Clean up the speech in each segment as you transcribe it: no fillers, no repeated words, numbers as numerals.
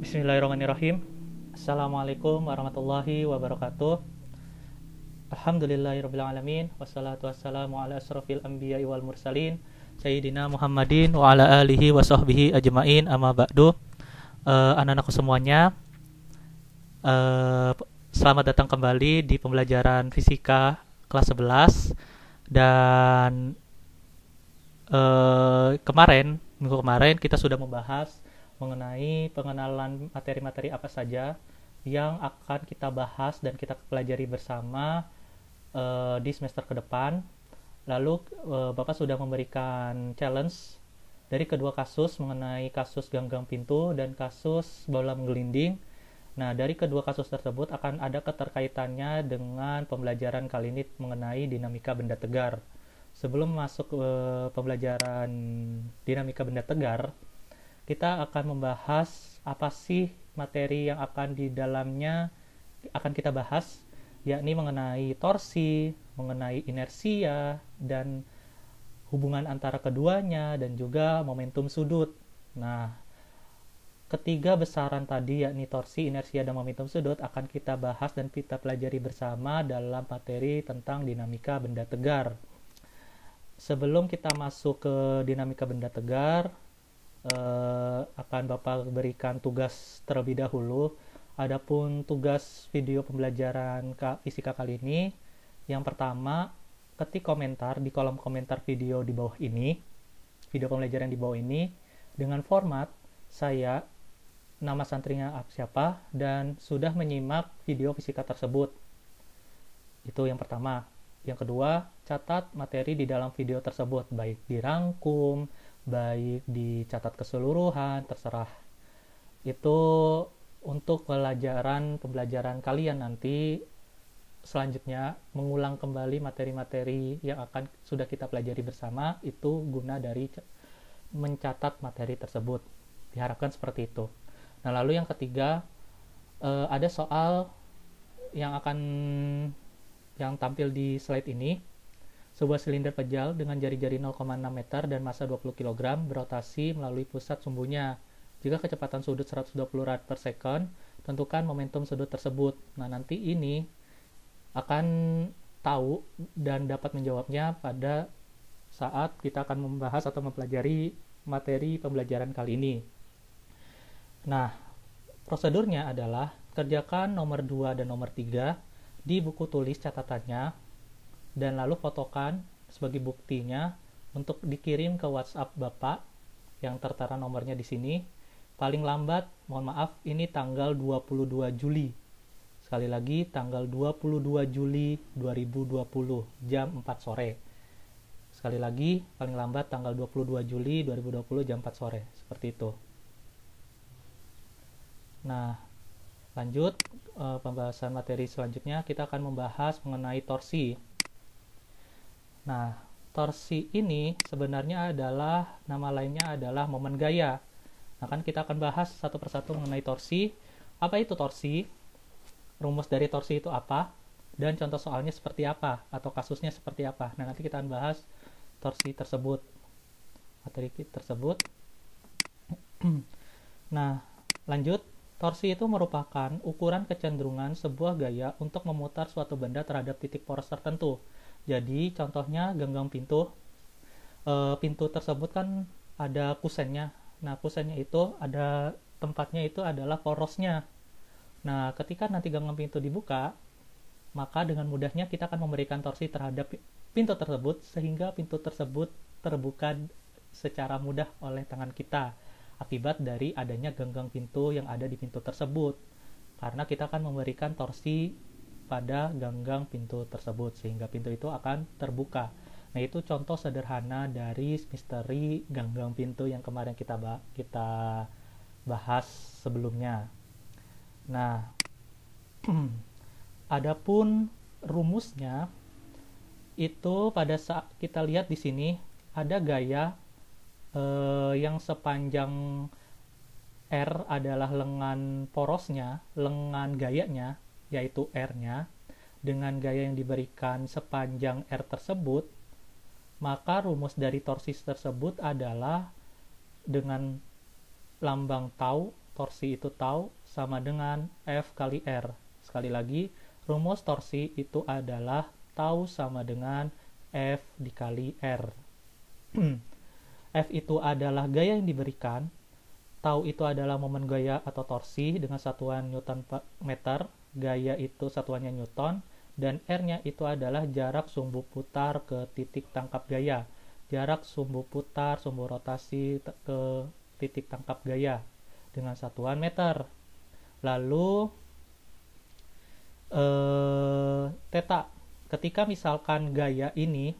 Bismillahirrahmanirrahim. Assalamualaikum warahmatullahi wabarakatuh. Alhamdulillahirrabbilalamin. Wassalatu wassalamu ala asrafil anbiya wal mursalin Sayyidina Muhammadin wa ala alihi wa sahbihi ajma'in amma ba'du. Anak-anakku semuanya, eh, selamat datang kembali di pembelajaran fisika kelas 11. Dan minggu kemarin kita sudah membahas mengenai pengenalan materi-materi apa saja yang akan kita bahas dan kita pelajari bersama di semester ke depan. Lalu Bapak sudah memberikan challenge dari kedua kasus mengenai kasus ganggang pintu dan kasus bola menggelinding. Nah, dari kedua kasus tersebut akan ada keterkaitannya dengan pembelajaran kali ini mengenai dinamika benda tegar. Sebelum masuk ke pembelajaran dinamika benda tegar, kita akan membahas apa sih materi yang akan di dalamnya akan kita bahas, yakni mengenai torsi, mengenai inersia, dan hubungan antara keduanya, dan juga momentum sudut. Nah, ketiga besaran tadi, yakni torsi, inersia, dan momentum sudut, akan kita bahas dan kita pelajari bersama dalam materi tentang dinamika benda tegar. Sebelum kita masuk ke dinamika benda tegar, akan Bapak berikan tugas terlebih dahulu. Adapun tugas video pembelajaran fisika kali ini, yang pertama, ketik komentar di kolom komentar video di bawah ini, video pembelajaran di bawah ini, dengan format saya, nama santrinya siapa, dan sudah menyimak video fisika tersebut. Itu yang pertama. Yang kedua, catat materi di dalam video tersebut, baik dirangkum, baik dicatat keseluruhan, terserah. Itu untuk pembelajaran kalian nanti selanjutnya, mengulang kembali materi-materi yang akan sudah kita pelajari bersama, itu guna dari mencatat materi tersebut. Diharapkan seperti itu. Nah, lalu yang ketiga, ada soal yang tampil di slide ini. Sebuah silinder pejal dengan jari-jari 0,6 meter dan massa 20 kg berotasi melalui pusat sumbunya. Jika kecepatan sudut 120 rad per second, tentukan momentum sudut tersebut. Nah, nanti ini akan tahu dan dapat menjawabnya pada saat kita akan membahas atau mempelajari materi pembelajaran kali ini. Nah, prosedurnya adalah kerjakan nomor 2 dan nomor 3 di buku tulis catatannya, dan lalu fotokan sebagai buktinya untuk dikirim ke WhatsApp Bapak yang tertera nomornya di sini. Paling lambat, mohon maaf, ini tanggal 22 Juli. Sekali lagi, tanggal 22 Juli 2020, jam 4 sore. Sekali lagi, paling lambat tanggal 22 Juli 2020, jam 4 sore. Seperti itu. Nah, lanjut, pembahasan materi selanjutnya kita akan membahas mengenai torsi. Nah, torsi ini sebenarnya adalah, nama lainnya adalah momen gaya. Nah, kan kita akan bahas satu persatu mengenai torsi. Apa itu torsi? Rumus dari torsi itu apa? Dan contoh soalnya seperti apa? Atau kasusnya seperti apa? Nah, nanti kita akan bahas torsi tersebut, materi tersebut. Nah, lanjut. Torsi itu merupakan ukuran kecenderungan sebuah gaya untuk memutar suatu benda terhadap titik poros tertentu. Jadi, contohnya ganggang pintu. Pintu tersebut kan ada kusennya. Nah, kusennya itu ada tempatnya, itu adalah porosnya. Nah, ketika nanti ganggang pintu dibuka, maka dengan mudahnya kita akan memberikan torsi terhadap pintu tersebut sehingga pintu tersebut terbuka secara mudah oleh tangan kita, akibat dari adanya ganggang pintu yang ada di pintu tersebut, karena kita akan memberikan torsi pada ganggang pintu tersebut sehingga pintu itu akan terbuka. Nah, itu contoh sederhana dari misteri ganggang pintu yang kemarin kita bahas sebelumnya. Nah, adapun rumusnya itu pada saat kita lihat di sini ada gaya yang sepanjang R adalah lengan porosnya, lengan gayanya, yaitu R-nya, dengan gaya yang diberikan sepanjang R tersebut, maka rumus dari torsi tersebut adalah dengan lambang tau torsi itu tau sama dengan F kali R. Sekali lagi, rumus torsi itu adalah tau sama dengan F dikali R. F itu adalah gaya yang diberikan, tau itu adalah momen gaya atau torsi dengan satuan Newton per meter, gaya itu satuannya Newton, dan R-nya itu adalah jarak sumbu putar ke titik tangkap gaya. Jarak sumbu putar, sumbu rotasi ke titik tangkap gaya dengan satuan meter. Lalu theta, ketika misalkan gaya ini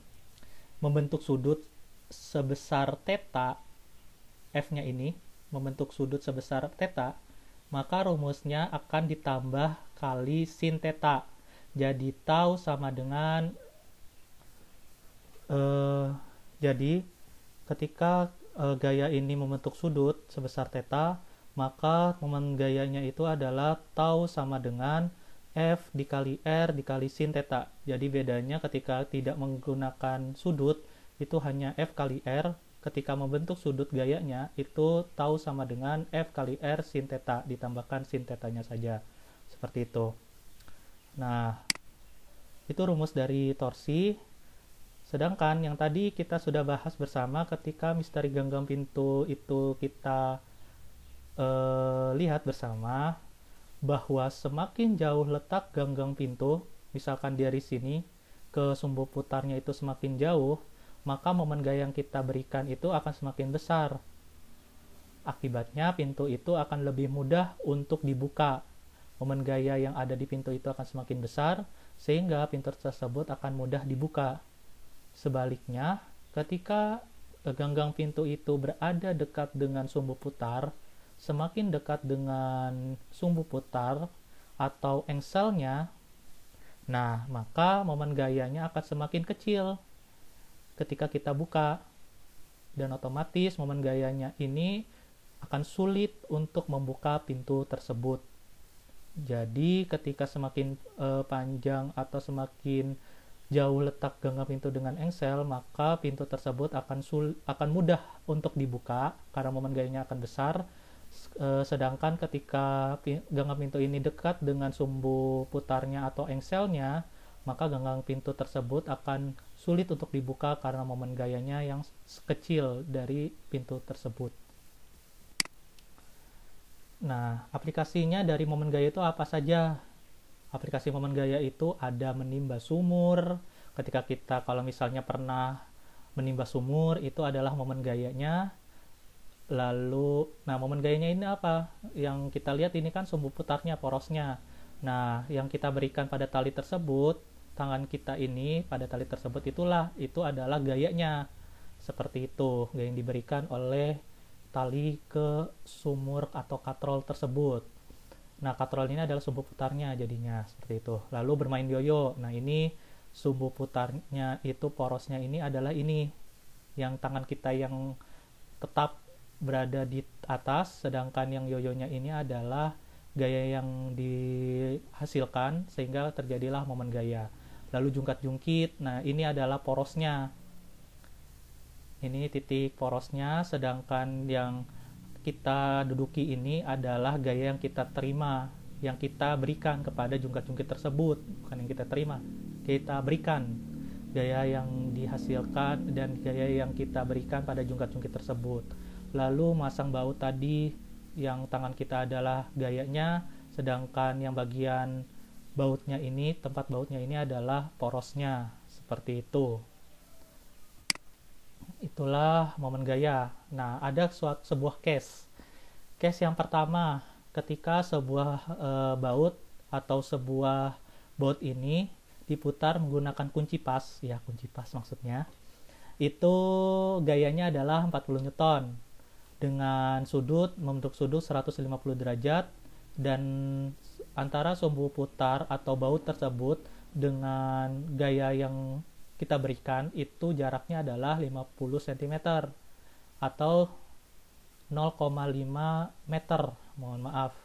membentuk sudut sebesar theta, F-nya ini membentuk sudut sebesar theta, maka rumusnya akan ditambah kali sin theta. Jadi tau sama dengan jadi ketika gaya ini membentuk sudut sebesar theta, maka momen gayanya itu adalah tau sama dengan F dikali R dikali sin theta. Jadi bedanya ketika tidak menggunakan sudut itu hanya F kali R, ketika membentuk sudut gayanya itu tau sama dengan F kali R sin theta, ditambahkan sin thetanya saja. Seperti itu. Nah, itu rumus dari torsi. Sedangkan yang tadi kita sudah bahas bersama ketika misteri genggam pintu itu kita lihat bersama bahwa semakin jauh letak ganggang pintu, misalkan dari sini ke sumbu putarnya itu semakin jauh, maka momen gaya yang kita berikan itu akan semakin besar. Akibatnya pintu itu akan lebih mudah untuk dibuka. Momen gaya yang ada di pintu itu akan semakin besar, sehingga pintu tersebut akan mudah dibuka. Sebaliknya, ketika ganggang pintu itu berada dekat dengan sumbu putar, semakin dekat dengan sumbu putar atau engselnya, nah maka momen gayanya akan semakin kecil ketika kita buka, dan otomatis momen gayanya ini akan sulit untuk membuka pintu tersebut. Jadi ketika semakin panjang atau semakin jauh letak ganggang pintu dengan engsel, maka pintu tersebut akan mudah untuk dibuka karena momen gayanya akan besar. Sedangkan ketika ganggang pintu ini dekat dengan sumbu putarnya atau engselnya, maka ganggang pintu tersebut akan sulit untuk dibuka karena momen gayanya yang kecil dari pintu tersebut. Nah, aplikasinya dari momen gaya itu apa saja? Aplikasi momen gaya itu ada menimba sumur. Ketika kita kalau misalnya pernah menimba sumur, itu adalah momen gayanya. Lalu, nah momen gayanya ini apa? Yang kita lihat ini kan sumbu putarnya, porosnya. Nah, yang kita berikan pada tali tersebut, tangan kita ini pada tali tersebut itu adalah gayanya. Seperti itu, gaya yang diberikan oleh tali ke sumur atau katrol tersebut. Nah, katrol ini adalah sumbu putarnya jadinya seperti itu. Lalu bermain yoyo. Nah, ini sumbu putarnya itu porosnya ini adalah ini. Yang tangan kita yang tetap berada di atas, sedangkan yang yoyonya ini adalah gaya yang dihasilkan sehingga terjadilah momen gaya. Lalu jungkat-jungkit. Nah, ini adalah porosnya. Ini titik porosnya, sedangkan yang kita duduki ini adalah gaya yang kita terima, yang kita berikan kepada jungkat-jungkit tersebut. Bukan yang kita terima, kita berikan gaya yang dihasilkan dan gaya yang kita berikan pada jungkat-jungkit tersebut. Lalu masang baut tadi, yang tangan kita adalah gayanya, sedangkan yang bagian bautnya ini, tempat bautnya ini adalah porosnya. Seperti itu. Itulah momen gaya. Nah, ada sebuah case. Case yang pertama, ketika sebuah baut atau sebuah baut ini diputar menggunakan kunci pas, ya kunci pas maksudnya, itu gayanya adalah 40 Newton dengan membentuk sudut 150 derajat, dan antara sumbu putar atau baut tersebut dengan gaya yang kita berikan itu jaraknya adalah 50 cm atau 0,5 meter. Mohon maaf.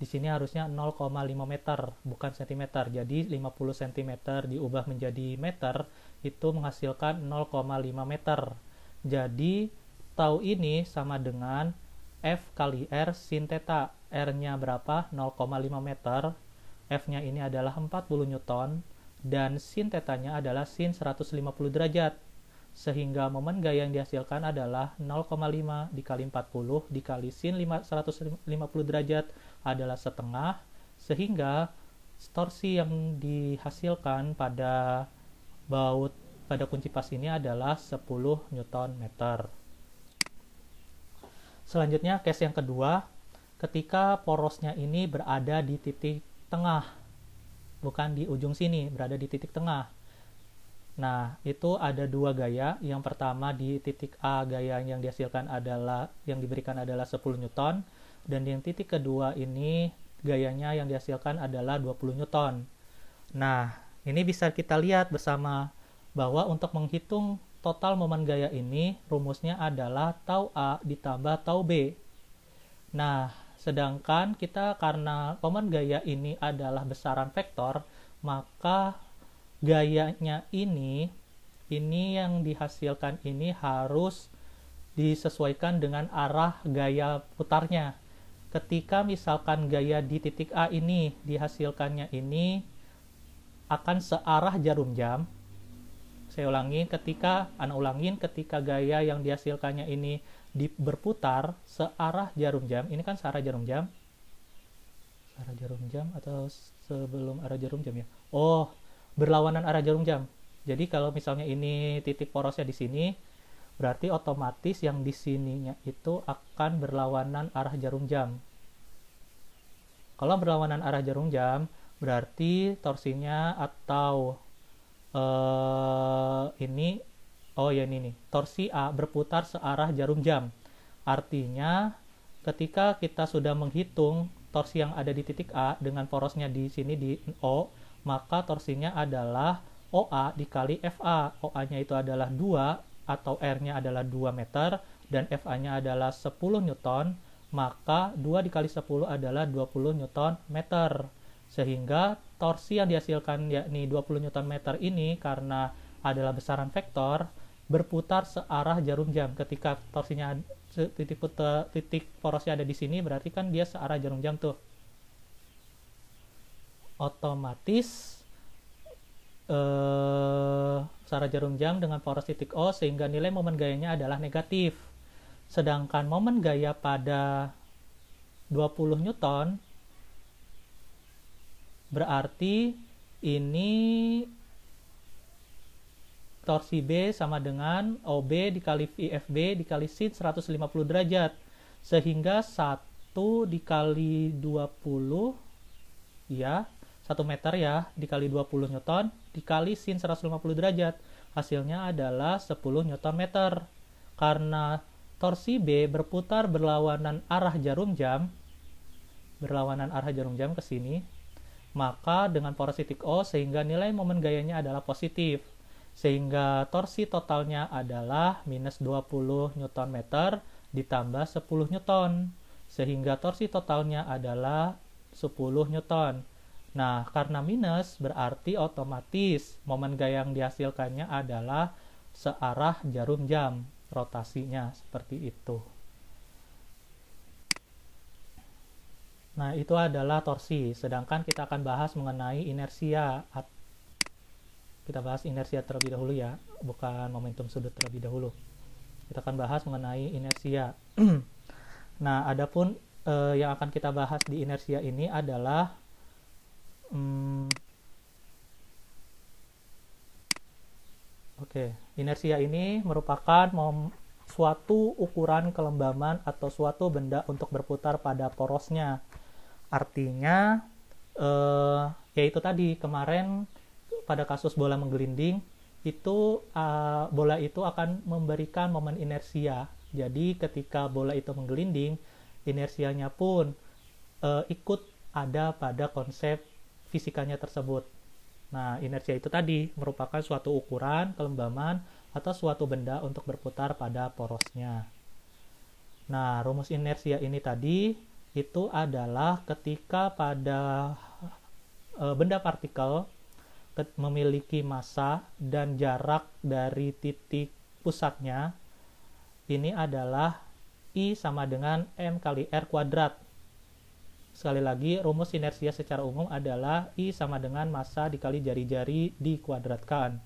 Di sini harusnya 0,5 meter bukan cm. Jadi 50 cm diubah menjadi meter itu menghasilkan 0,5 meter. Jadi tau ini sama dengan F kali R sin theta. R-nya berapa? 0,5 meter. F-nya ini adalah 40 Newton. Dan sin theta-nya adalah sin 150 derajat. Sehingga momen gaya yang dihasilkan adalah 0,5 dikali 40 dikali sin 150 derajat adalah setengah. Sehingga torsi yang dihasilkan pada baut pada kunci pas ini adalah 10 Newton meter. Selanjutnya case yang kedua, ketika porosnya ini berada di titik tengah, bukan di ujung sini, berada di titik tengah. Nah, itu ada dua gaya. Yang pertama di titik A, gaya yang dihasilkan adalah yang diberikan adalah 10 Newton, dan yang titik kedua ini gayanya yang dihasilkan adalah 20 Newton. Nah, ini bisa kita lihat bersama bahwa untuk menghitung total momen gaya ini, rumusnya adalah tau A ditambah tau B. Nah, sedangkan kita karena momen gaya ini adalah besaran vektor, maka gayanya ini yang dihasilkan ini harus disesuaikan dengan arah gaya putarnya. Ketika misalkan gaya di titik A ini dihasilkannya ini akan searah jarum jam. Saya ulangin, ketika gaya yang dihasilkannya ini berputar searah jarum jam, ini kan searah jarum jam. Searah jarum jam atau sebelum arah jarum jam ya? Oh, berlawanan arah jarum jam. Jadi kalau misalnya ini titik porosnya di sini, berarti otomatis yang di sininya itu akan berlawanan arah jarum jam. Kalau berlawanan arah jarum jam, berarti torsinya atau ini nih, torsi A berputar searah jarum jam. Artinya ketika kita sudah menghitung torsi yang ada di titik A dengan porosnya di sini di O, maka torsinya adalah OA dikali FA. OA-nya itu adalah 2 atau R-nya adalah 2 meter dan FA-nya adalah 10 Newton, maka 2 dikali 10 adalah 20 Newton meter. Sehingga torsi yang dihasilkan yakni 20 Newton meter ini karena adalah besaran vektor berputar searah jarum jam. Ketika torsinya titik porosnya ada di sini, berarti kan dia searah jarum jam tuh. Otomatis searah jarum jam dengan poros titik O, sehingga nilai momen gayanya adalah negatif. Sedangkan momen gaya pada 20 Newton berarti ini torsi B sama dengan OB dikali VFB dikali sin 150 derajat. Sehingga 1 dikali 20 ya, 1 meter ya, dikali 20 Newton dikali sin 150 derajat. Hasilnya adalah 10 Newton meter. Karena torsi B berputar berlawanan arah jarum jam ke sini, maka dengan poros titik O sehingga nilai momen gayanya adalah positif. Sehingga torsi totalnya adalah minus 20 Newton meter ditambah 10 Newton. Sehingga torsi totalnya adalah 10 Newton. Nah, karena minus berarti otomatis momen gaya yang dihasilkannya adalah searah jarum jam. Rotasinya seperti itu. Nah, itu adalah torsi. Sedangkan kita akan bahas mengenai inersia. Kita bahas inersia terlebih dahulu ya, bukan momentum sudut terlebih dahulu. Kita akan bahas mengenai inersia. Nah, adapun yang akan kita bahas di inersia ini adalah inersia ini merupakan suatu ukuran kelembaman atau suatu benda untuk berputar pada porosnya. Artinya, yaitu tadi kemarin pada kasus bola menggelinding, itu bola itu akan memberikan momen inersia. Jadi ketika bola itu menggelinding, inersianya pun ikut ada pada konsep fisikanya tersebut. Nah, inersia itu tadi merupakan suatu ukuran kelembaman atau suatu benda untuk berputar pada porosnya. Nah, rumus inersia ini tadi itu adalah ketika pada benda partikel memiliki massa dan jarak dari titik pusatnya ini adalah I sama dengan M kali R kuadrat. Sekali lagi, rumus inersia secara umum adalah I sama dengan massa dikali jari-jari dikuadratkan.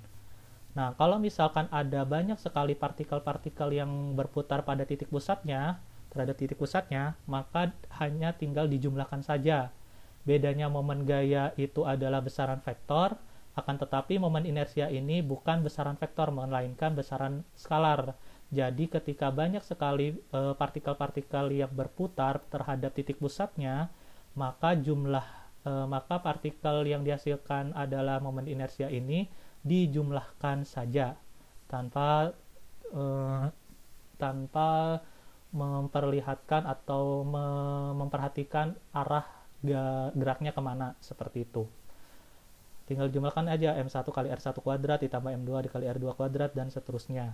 Nah, kalau misalkan ada banyak sekali partikel-partikel yang berputar pada titik pusatnya, terhadap titik pusatnya, maka hanya tinggal dijumlahkan saja. Bedanya momen gaya itu adalah besaran vektor, akan tetapi momen inersia ini bukan besaran vektor, melainkan besaran skalar. Jadi ketika banyak sekali partikel-partikel yang berputar terhadap titik pusatnya, maka maka partikel yang dihasilkan adalah momen inersia ini dijumlahkan saja tanpa memperlihatkan atau memperhatikan arah geraknya kemana, seperti itu. Tinggal jumlahkan aja M1 kali R1 kuadrat ditambah M2 dikali R2 kuadrat dan seterusnya.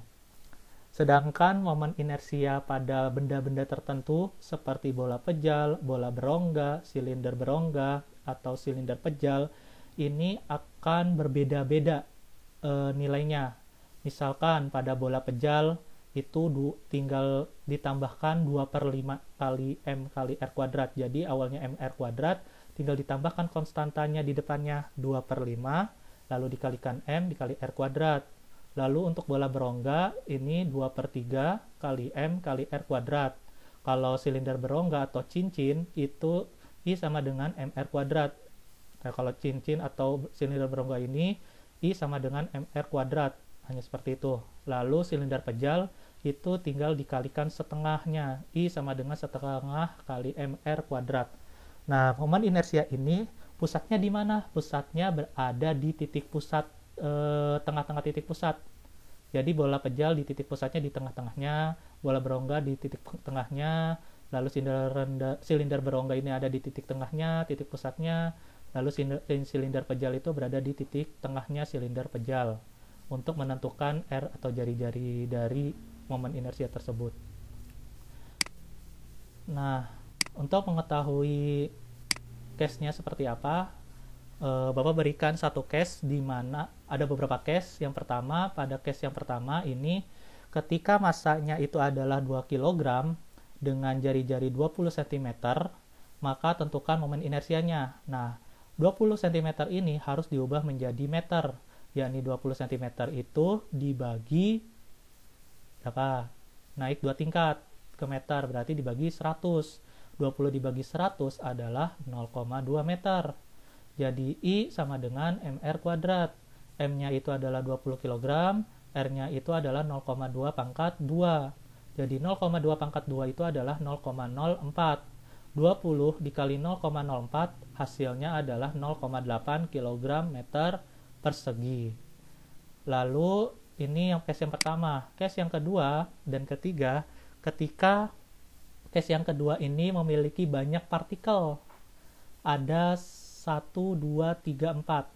Sedangkan momen inersia pada benda-benda tertentu seperti bola pejal, bola berongga, silinder berongga, atau silinder pejal ini akan berbeda-beda nilainya. Misalkan pada bola pejal itu tinggal ditambahkan 2/5 kali M kali R kuadrat. Jadi awalnya MR kuadrat, tinggal ditambahkan konstantanya di depannya 2/5, lalu dikalikan M dikali R kuadrat. Lalu untuk bola berongga ini 2/3 kali M kali R kuadrat. Kalau silinder berongga atau cincin itu I sama dengan MR kuadrat. Nah, kalau cincin atau silinder berongga ini I sama dengan MR kuadrat. Hanya seperti itu. Lalu silinder pejal itu tinggal dikalikan setengahnya. I sama dengan setengah kali MR kuadrat. Nah, momen inersia ini pusatnya di mana? Pusatnya berada di titik pusat, tengah-tengah titik pusat. Jadi bola pejal di titik pusatnya di tengah-tengahnya, bola berongga di titik tengahnya, lalu silinder berongga ini ada di titik tengahnya, titik pusatnya, lalu silinder pejal itu berada di titik tengahnya silinder pejal untuk menentukan R atau jari-jari dari momen inersia tersebut. Nah, untuk mengetahui case-nya seperti apa, Bapak berikan satu case di mana ada beberapa case. Yang pertama, pada case yang pertama ini ketika massanya itu adalah 2 kg dengan jari-jari 20 cm, maka tentukan momen inersianya. Nah, 20 cm ini harus diubah menjadi meter, yakni 20 cm itu dibagi berapa? Naik 2 tingkat ke meter, berarti dibagi 100. 20 dibagi 100 adalah 0,2 meter. Jadi I sama dengan MR kuadrat. M-nya itu adalah 20 kg, R-nya itu adalah 0,2 pangkat 2. Jadi 0,2 pangkat 2 itu adalah 0,04. 20 dikali 0,04 hasilnya adalah 0,8 kg meter persegi. Lalu ini yang case yang pertama. Case yang kedua dan ketiga, ketika case yang kedua ini memiliki banyak partikel. Ada 1, 2, 3, 4.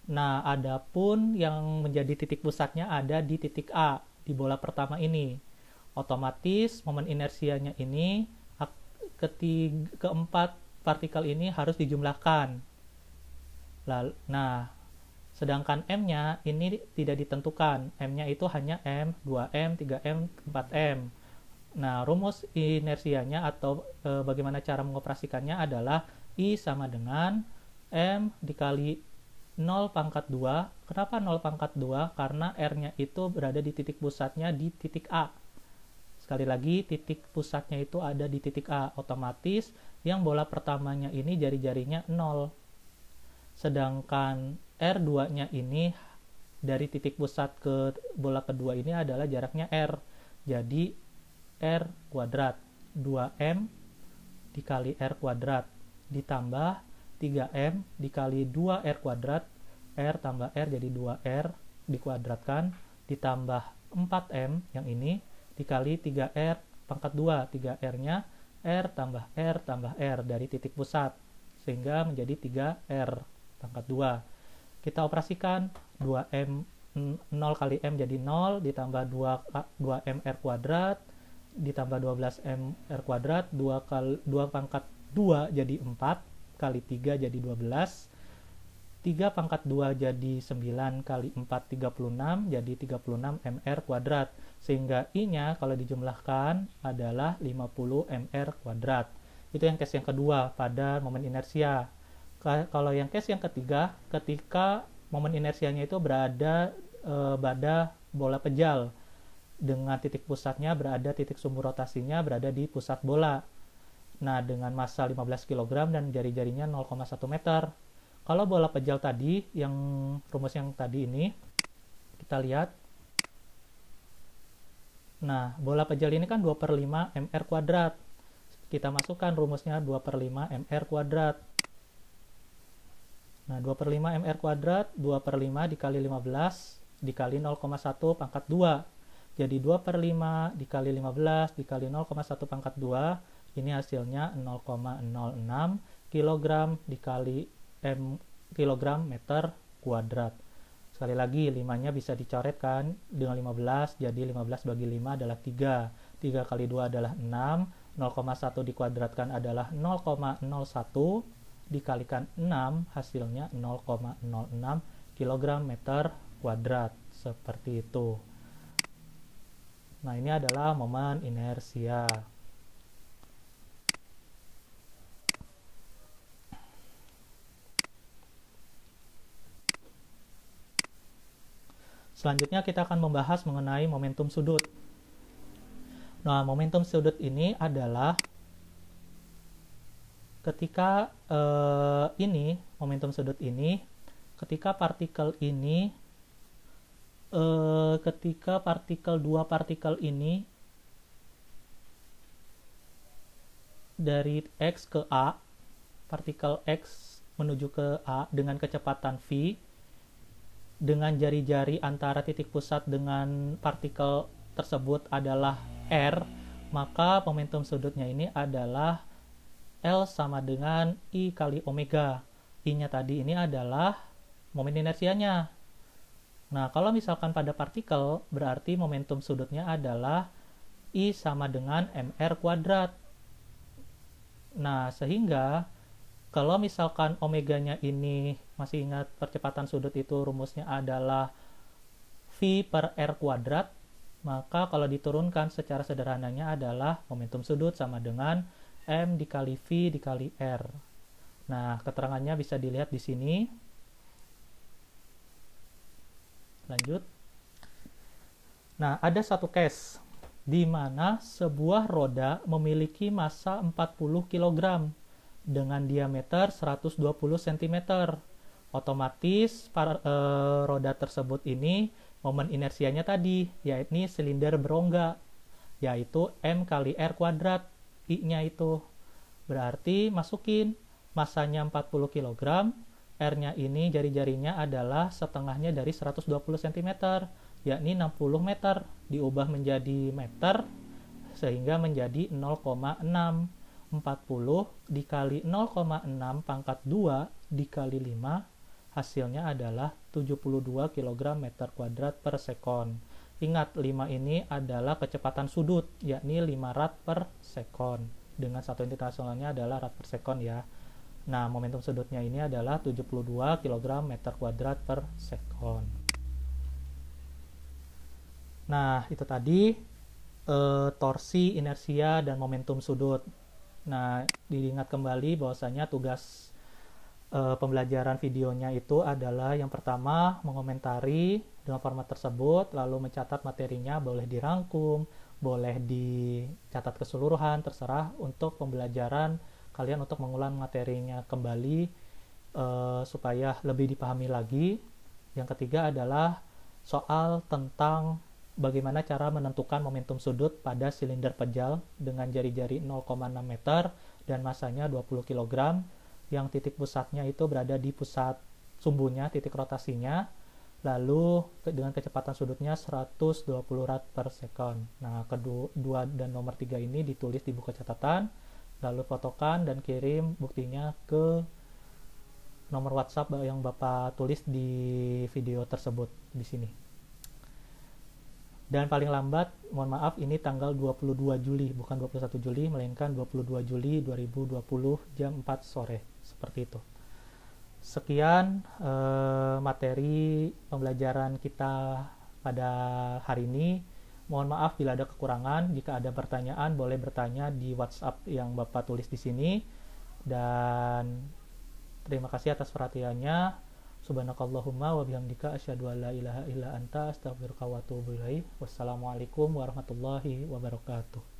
Nah, adapun yang menjadi titik pusatnya ada di titik A, di bola pertama ini. Otomatis momen inersianya ini keempat partikel ini harus dijumlahkan. Nah, sedangkan M-nya ini tidak ditentukan. M-nya itu hanya M, 2M, 3M, 4M. Nah, rumus inersianya atau bagaimana cara mengoperasikannya adalah I sama dengan M dikali 0 pangkat 2. Kenapa 0 pangkat 2? Karena R-nya itu berada di titik pusatnya di titik A. Sekali lagi, titik pusatnya itu ada di titik A. Otomatis yang bola pertamanya ini jari-jarinya 0. Sedangkan R2-nya ini dari titik pusat ke bola kedua ini adalah jaraknya R. Jadi R kuadrat 2M dikali R kuadrat ditambah 3M dikali 2R kuadrat, R tambah R jadi 2R dikuadratkan, ditambah 4M yang ini dikali 3R pangkat 2, 3R-nya R tambah R dari titik pusat, sehingga menjadi 3R pangkat 2. Kita operasikan 2M 0 kali M jadi 0, ditambah 2MR kuadrat, ditambah 12MR kuadrat, 2 pangkat 2 jadi 4, kali 3 jadi 12, 3 pangkat 2 jadi 9 kali 4 36, jadi 36 MR kuadrat. sehingga I-nya kalau dijumlahkan adalah 50 mr kuadrat. Itu yang case yang kedua pada momen inersia. Kalau yang case yang ketiga, ketika momen inersianya itu berada pada bola pejal dengan titik pusatnya berada, titik sumbu rotasinya berada di pusat bola. Nah, dengan massa 15 kg dan jari-jarinya 0,1 meter. Kalau bola pejal tadi, yang rumus yang tadi ini, kita lihat. Nah, bola pejal ini kan 2/5 mr kuadrat. Kita masukkan rumusnya 2/5 mr kuadrat. Nah, 2/5 mr kuadrat, 2/5 dikali 15 dikali 0,1 pangkat 2. Jadi 2/5 dikali 15 dikali 0,1 pangkat 2, ini hasilnya 0,06 kg dikali kilogram meter kuadrat. Sekali lagi, 5-nya bisa dicoretkan dengan 15, jadi 15 bagi 5 adalah 3. 3 kali 2 adalah 6, 0,1 dikuadratkan adalah 0,01, dikalikan 6, hasilnya 0,06 kg meter kuadrat. Seperti itu. Nah, ini adalah momen inersia. Selanjutnya kita akan membahas mengenai momentum sudut. Nah, momentum sudut ini adalah ketika momentum sudut ini, ketika partikel ini, dua partikel ini dari X ke A, partikel X menuju ke A dengan kecepatan V, dengan jari-jari antara titik pusat dengan partikel tersebut adalah R, maka momentum sudutnya ini adalah L sama dengan I kali omega. I-nya tadi ini adalah momen inersianya. Nah, kalau misalkan pada partikel, berarti momentum sudutnya adalah I sama dengan mr kuadrat. Nah, sehingga kalau misalkan omeganya ini, masih ingat percepatan sudut itu rumusnya adalah V per R kuadrat, maka kalau diturunkan secara sederhananya adalah momentum sudut sama dengan M dikali V dikali R. Nah, keterangannya bisa dilihat di sini. Lanjut. Nah, ada satu case di mana sebuah roda memiliki massa 40 kg dengan diameter 120 cm. Otomatis roda tersebut ini momen inersianya tadi, yakni silinder berongga, yaitu M kali R kuadrat, I-nya itu. Berarti masukin massanya 40 kg, R-nya ini jari-jarinya adalah setengahnya dari 120 cm, yakni 60 meter, diubah menjadi meter, sehingga menjadi 0,6. 40 dikali 0,6 pangkat 2 dikali 5, hasilnya adalah 72 kg meter kuadrat per sekon. Ingat, 5 ini adalah kecepatan sudut, yakni 5 rad per sekon. Dengan satu internasionalnya adalah rad per sekon ya. Nah, momentum sudutnya ini adalah 72 kg meter kuadrat per sekon. Nah, itu tadi torsi, inersia, dan momentum sudut. Nah, diingat kembali bahwasanya tugas pembelajaran videonya itu adalah yang pertama mengomentari dengan format tersebut, lalu mencatat materinya, boleh dirangkum, boleh dicatat keseluruhan, terserah untuk pembelajaran kalian untuk mengulang materinya kembali supaya lebih dipahami lagi. Yang ketiga adalah soal tentang bagaimana cara menentukan momentum sudut pada silinder pejal dengan jari-jari 0,6 meter dan massanya 20 kg, yang titik pusatnya itu berada di pusat sumbunya, titik rotasinya, lalu dengan kecepatan sudutnya 120 rad per sekon. Nah, kedua dan nomor 3 ini ditulis di buku catatan, lalu fotokan dan kirim buktinya ke nomor WhatsApp yang Bapak tulis di video tersebut di sini. Dan paling lambat, mohon maaf, ini tanggal 22 Juli, bukan 21 Juli, melainkan 22 Juli 2020 jam 4 sore. Seperti itu. Sekian materi pembelajaran kita pada hari ini. Mohon maaf bila ada kekurangan. Jika ada pertanyaan, boleh bertanya di WhatsApp yang Bapak tulis di sini. Dan terima kasih atas perhatiannya. Subhanakallahumma wa bihamdika asyhadu an la ilaha illa anta astaghfiruka wa atubu ilaik. Wassalamualaikum warahmatullahi wabarakatuh.